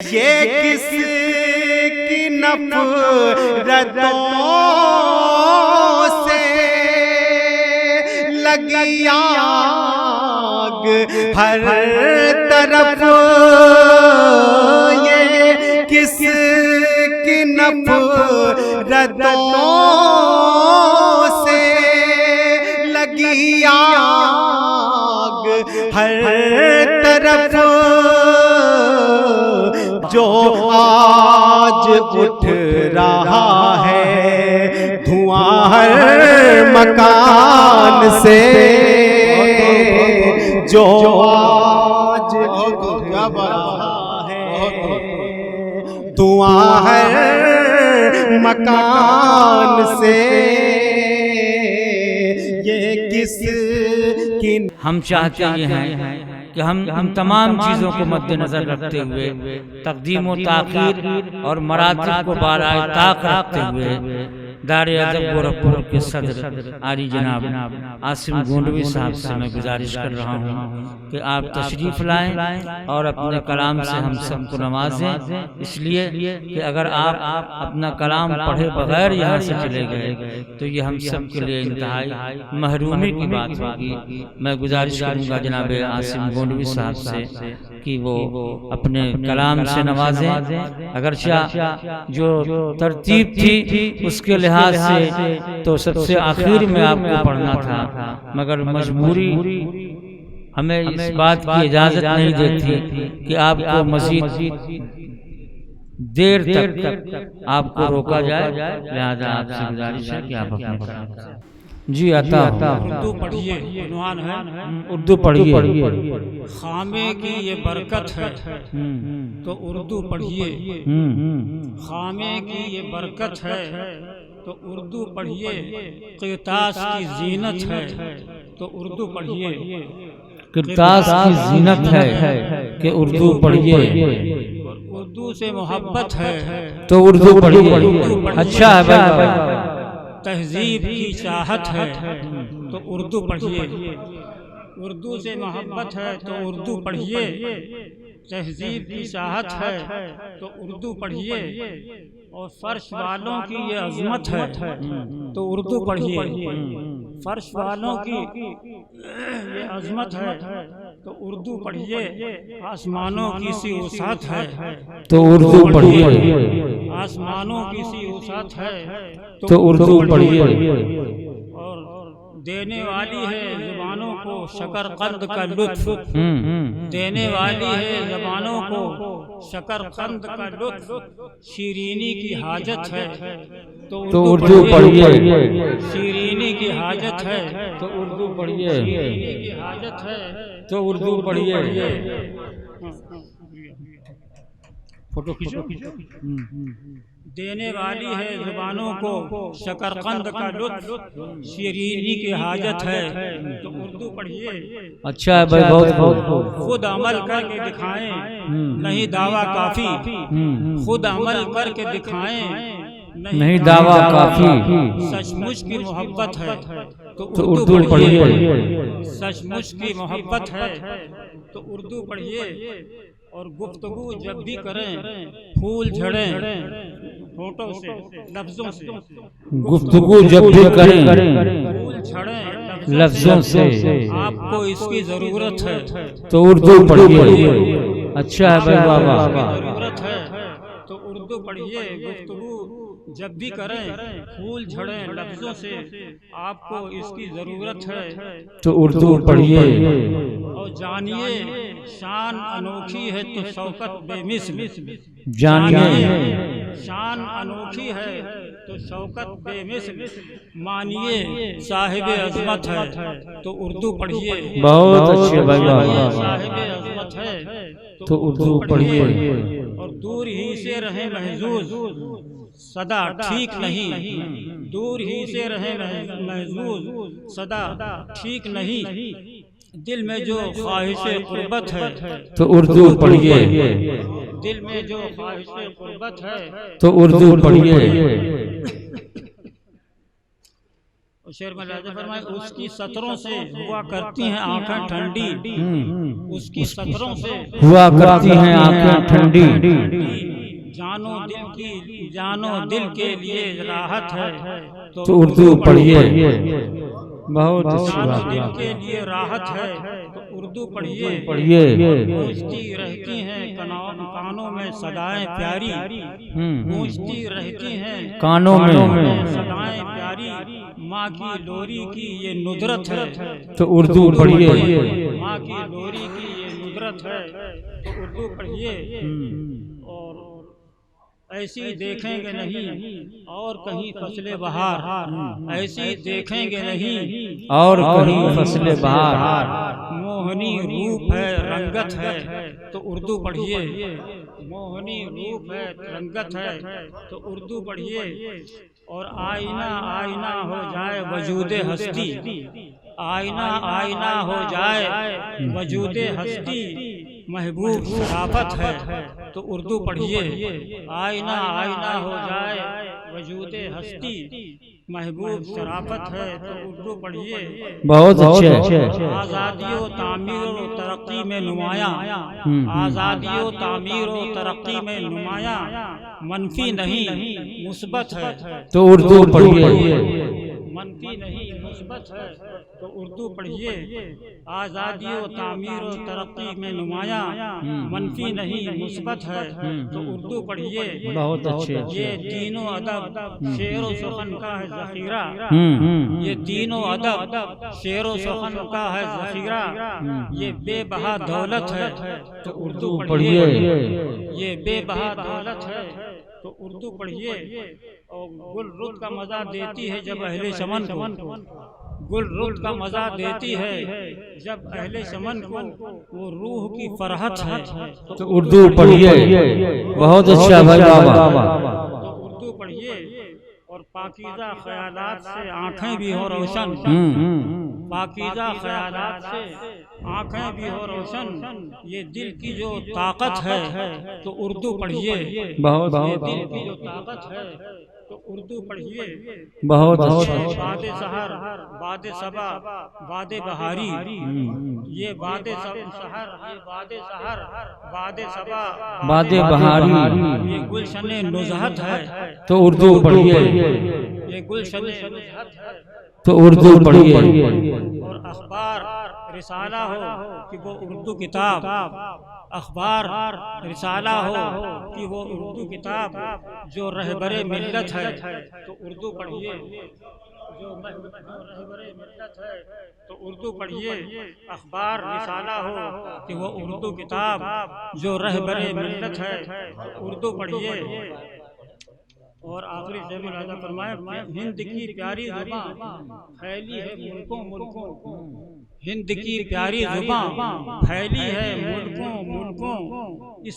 یہ کس کی نفرتوں سے لگی آگ ہر طرف، یہ کس کی نفرتوں سے لگی آگ ہر طرف، جو آج اٹھ رہا ہے دھواں ہر مکان سے، جو آج اٹھ رہا ہے دھواں ہر مکان سے، یہ کس کی۔ ہم چاہتے ہیں کہ ہم تمام چیزوں کو مد نظر رکھتے ہوئے، تقدیم و تاخیر اور مراتب کو بالائے طاق رکھتے ہوئے، دار ادب گورکھپور کے صدر عالی جناب عاصم گونڈوی صاحب سے میں گزارش کر رہا ہوں کہ آپ تشریف لائیں اور اپنے کلام سے ہم سب کو نوازیں، اس لیے کہ اگر آپ اپنا کلام پڑھے بغیر یہاں سے چلے گئے تو یہ ہم سب کے لیے انتہائی محرومی کی بات ہوگی۔ میں گزارش کروں گا جناب عاصم گونڈوی صاحب سے کہ وہ اپنے کلام سے نوازیں، اگرچہ جو ترتیب تھی اس کے لحاظ سے تو سب سے آخر میں آپ کو پڑھنا تھا، مگر مجبوری ہمیں اس بات کی اجازت نہیں دیتی کہ آپ کو مزید دیر تک آپ کو روکا جائے، لہذا آپ سے گزارش ہے کہ آپ اپنے کلام۔ جی عطا اردو پڑھیے، عنوان ہے اردو پڑھیے۔ خامے کی یہ برکت ہے تو اردو پڑھیے، خامے کی یہ برکت ہے تو اردو پڑھیے، قرطاس کی زینت ہے تو اردو پڑھیے، قرطاس کی زینت ہے کہ اردو پڑھیے، اردو سے محبت ہے تو اردو پڑھیے۔ اچھا ہے بھائی، تہذیب کی چاہت ہے تو اردو پڑھیے، اردو سے محبت ہے تو اردو پڑھیے، تہذیب کی چاہت ہے تو اردو پڑھیے، اور فرش والوں کی یہ عظمت ہے تو اردو پڑھیے، فرش والوں کی یہ عظمت ہے تو اردو پڑھیے، آسمانوں کی سی وسعت ہے تو اردو پڑھیے، آسمانوں کی سی وسعت ہے تو اردو پڑھیے، اور دینے والی ہے زبانوں کو شکر قند کا لطف، دینے والی ہے زبانوں کو شکر قند کا لطف، شیرینی کی حاجت ہے تو اردو پڑھیے، شیرینی کی حاجت ہے تو اردو پڑھیے، شیرینی کی حاجت ہے تو اردو پڑھیے۔ فوٹو کھینچو۔ دینے والی ہے زبانوں کو شکر قند کا لطف، شیرینی کی حاجت ہے تو اردو پڑھیے۔ اچھا ہے بھائی، بہت خود عمل کر کے دکھائیں نہیں دعویٰ کافی، خود عمل کر کے دکھائیں نہیں دعویٰ کافی، سچ مچ کی محبت ہے تو اردو پڑھیے، سچ مچ کی محبت ہے تو اردو پڑھیے، اور گفتگو جب بھی کریں پھول جھڑیں ہونٹوں سے، لفظوں سے، گفتگو جب بھی کریں پھول جھڑیں لفظوں سے، آپ کو اس کی ضرورت ہے تو اردو پڑھیے۔ اچھا ہے بھائی، واہ واہ واہ، ضرورت ہے تو اردو پڑھیے، گفتگو جب بھی کریں پھول جھڑیں لفظوں سے، آپ کو اس کی ضرورت ہے تو اردو پڑھیے، اور جانیے شان انوکھی ہے تو شوکت بے مثل، جانیے شان انوکھی ہے تو شوکت بے مثل، مانیے صاحب عظمت ہے تو اردو پڑھیے، بہت اچھے بھائی، واہ واہ، صاحب عظمت ہے تو اردو پڑھیے، اور دور ہی سے رہے محظوظ صدا ٹھیک نہیں، دور ہی سے رہے محظوظ صدا ٹھیک نہیں، دل میں جو خواہش قربت ہے تو اردو پڑھیے، دل میں جو خواہش قربت ہے تو اردو پڑھیے، شعر میں لازم فرمائے اس کی سطروں سے ہوا کرتی ہیں آنکھیں ٹھنڈی، اس کی سطروں سے ہوا کرتی ہیں آنکھیں ٹھنڈی، جانو دل کے لیے راحت ہے تو اردو پڑھیے۔ بہت جانو دل کے لیے راحت ہے تو اردو پڑھیے۔ گونجتی رہتی ہیں کانوں میں صدائیں پیاری، گونجتی رہتی ہیں کانوں میں صدائیں پیاری، ماں کی لوری کی یہ ندرت ہے تو اردو پڑھیے۔ ماں کی لوری کی یہ ندرت ہے تو اردو پڑھیے۔ اور ایسی دیکھیں گے نہیں اور کہیں فصل بہار، ایسی دیکھیں گے نہیں اور کہیں فصل بہار، موہنی روپ ہے رنگت ہے تو اردو پڑھیے۔ موہنی روپ ہے رنگت ہے تو اردو پڑھیے۔ اور آئینہ آئینہ ہو جائے وجود ہستی، آئینہ آئینہ ہو جائے وجود ہستی، محبوب شرافت ہے تو اردو پڑھیے۔ آئینہ آئینہ ہو جائے وجود ہستی، محبوب شرافت ہے تو اردو پڑھیے۔ بہت اچھے۔ آزادی و تعمیر و ترقی میں نمایاں، آزادی و تعمیر و ترقی میں نمایاں، منفی نہیں مثبت ہے تو اردو پڑھیے۔ منفی نہیں مثبت ہے تو اردو پڑھیے۔ آزادی و تعمیر و ترقی میں نمایاں، منفی نہیں مثبت ہے تو اردو پڑھیے۔ بہت اچھے۔ یہ دین و ادب شعر و سخن کا ہے ذخیرہ، یہ دین و ادب شعر و سخن کا ہے ذخیرہ، یہ بے بہا دولت ہے تو اردو پڑھیے۔ یہ بے بہا دولت ہے تو اردو پڑھیے۔ اور گل رت کا مزہ دیتی ہے جب اہل چمن کو، گل رت کا مزہ دیتی ہے جب اہل چمن کو، وہ روح کی فرحت ہے تو اردو پڑھیے۔ بہت اچھا بھائی بابا۔ تو اردو پڑھیے۔ اور پاکیزہ خیالات سے آنکھیں بھی ہو روشن، پاکیزہ خیالات سے آنکھیں بھی ہو روشن، یہ دل کی جو طاقت ہے تو اردو پڑھیے۔ بہت یہ دل کی جو طاقت ہے تو اردو پڑھیے۔ بہت اچھا۔ باد سحر، باد صبا، باد بہاری، یہ باد سحر، یہ باد سحر، باد صبا، باد بہاری، یہ گلشن نزہت ہے تو اردو پڑھیے۔ یہ گلشن نزہت ہے تو اردو پڑھیے۔ اور اخبار رسالہ ہو کہ وہ اردو کتاب، اخبار رسالہ ہو کہ وہ اردو کتاب، جو رہبر ملت ہے تو اردو پڑھیے۔ جو رہبر ملت ہے تو اردو پڑھیے۔ اخبار رسالہ ہو کہ وہ اردو کتاب، جو رہبر ملت ہے تو اردو پڑھیے۔ اور آخری شعر میں لازم فرمائے، ہند کی پیاری زبان پھیلی ہے ملکوں ملکوں، ہند کی پیاری زبان پھیلی ہے ملکوں ملکوں، اس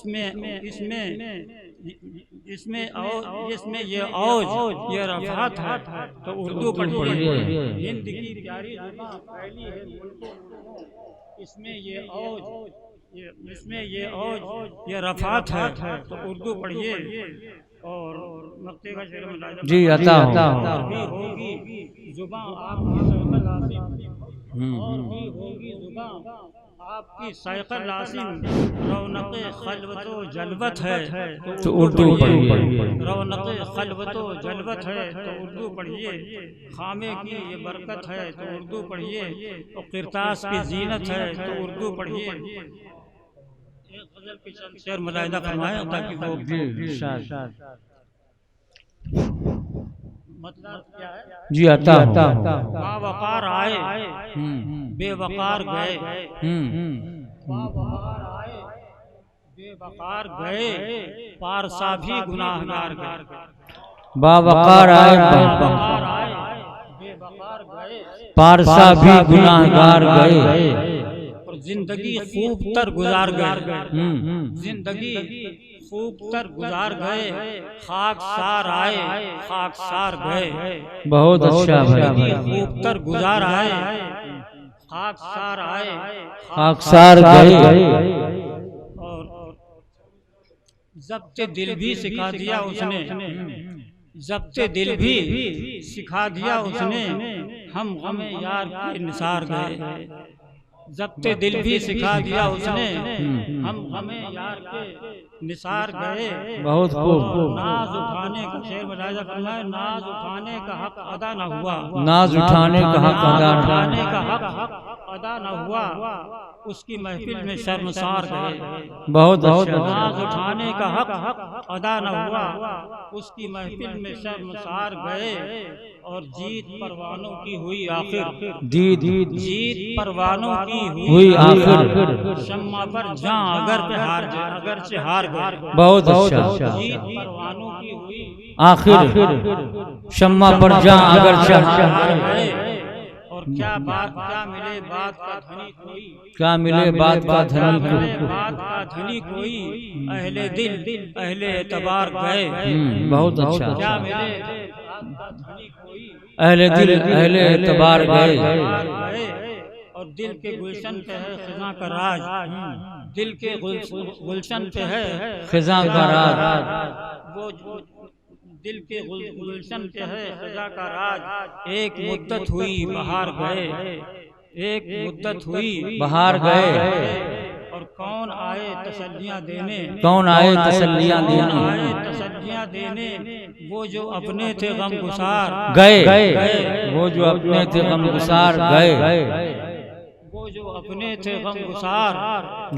میں یہ اوج یہ رفعت ہے تو اردو پڑھیے۔ ہند کی پیاری زبان پھیلی ہے ملکوں ملکوں، اس میں یہ اوج یہ رفعت ہے تو اردو پڑھیے۔ اور نقطے کا شعر میں لازم جی عطا ہو۔ اور بھی ہوگی زباں آپ کی سائیقل لازم، اور بھی ہوگی زباں آپ کی سائیقل لازم، رونق خلوت و جلوت ہے تو اردو پڑھیے۔ رونق خلوت و جلوت ہے تو اردو پڑھیے۔ خامے کی یہ برکت ہے تو اردو پڑھیے، اور قرطاس کی زینت ہے تو اردو پڑھیے۔ ایک غزل کے چند شعر ملاحظہ فرمائیں تاکہ وہ مطلب کیا ہے؟ جی عطا ہو۔ با وقار آئے بے وقار گئے، با وقار آئے بے وقار گئے، پارسا بھی گناہگار گئے، با وقار آئے بے وقار گئے، پارسا بھی گناہگار گئے، اور زندگی خوب تر گزار گئے، زندگی خوب تر گزار گئے، خاک سار آئے خاک سار گئے، بہت اچھا بھائی۔ خوب تر گزار آئے خاک سار آئے خاک سار گئے۔ اور ضبط دل بھی سکھا دیا اس نے، ضبط دل بھی سکھا دیا اس نے، ہم غم یار کے نثار گئے ضبط دل بھی سکھا دیا اس نے ہم غم یار کے نثار گئے بہت خوب ناز اٹھانے کا شعر ملاحظہ کرنا ہے ناز اٹھانے کا حق ادا نہ ہوا ناز اٹھانے کا حق ادا نہ اٹھانے کا حق ادا نہ ہوا اس کی محفل میں شرمسار گئے بہت اچھا ناز اٹھانے کا حق ادا نہ ہوا اس کی محفل میں شرمسار گئے اور جیت پروانوں کی ہوئی آخر جیت پروانوں کی ہوئی آخر شمع پر جاں اگرچہ ہار گئے بہت اچھا جیت پروانوں کی ہوئی آخر شمع پر جاں اگرچہ ہار گئے اور کیا ملے بات کا دھنی کوئی کیا ملے بات کا دھنی کوئی بات کا دھنی کوئی اہل دل اہل اعتبار گئے بہت اچھا کیا ملے بات کا دھنی کوئی اہل دل اہل اعتبار گئے اور دل کے گلشن پہ ہے خزاں کا راج دل کے گلشن پہ ہے خزاں کا راج وہ دل کے گلشن پہ ہے خزاں کا راج ایک مدت ہوئی بہار گئے ایک مدت ہوئی بہار گئے اور کون آئے تسلیاں دینے کون آئے تسلیاں دینے وہ جو اپنے تھے غم گسار گئے وہ جو اپنے تھے غم گسار گئے وہ جو اپنے تھے غم گسار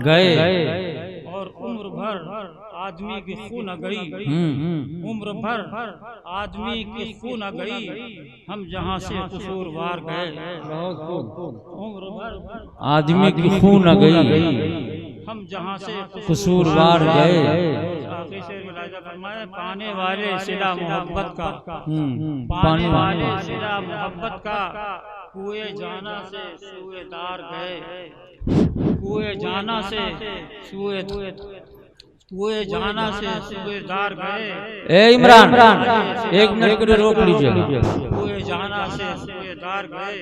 گئے اور عمر بھر آدمی کی خون نہ گئی عمر بھر آدمی کی خون نہ گئی ہم جہاں سے قصوروار گئے عمر بھر آدمی کی خون نہ گئی ہم جہاں سے قصوروار گئے آخری شعر ملاحظہ فرمائے پانے والے صلہ محبت کا پانے والے صلہ محبت کا کوئے جانا سے سوئے دار گئے کوئے جانا سے کوئے جانا سے سوئے دار گئے اے عمران ایک منٹ کے لیے روک لیجئے کوئے جانا سے سوئے دار گئے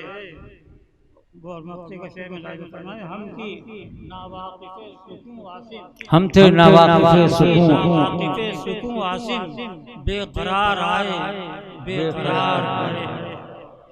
غور مفتی کا شعر میں لاحظہ فرمائے ہم تھی ناواقف سکون واصل ہم تھے ناواقف سکون واصل بے قرار آئے بے قرار آئے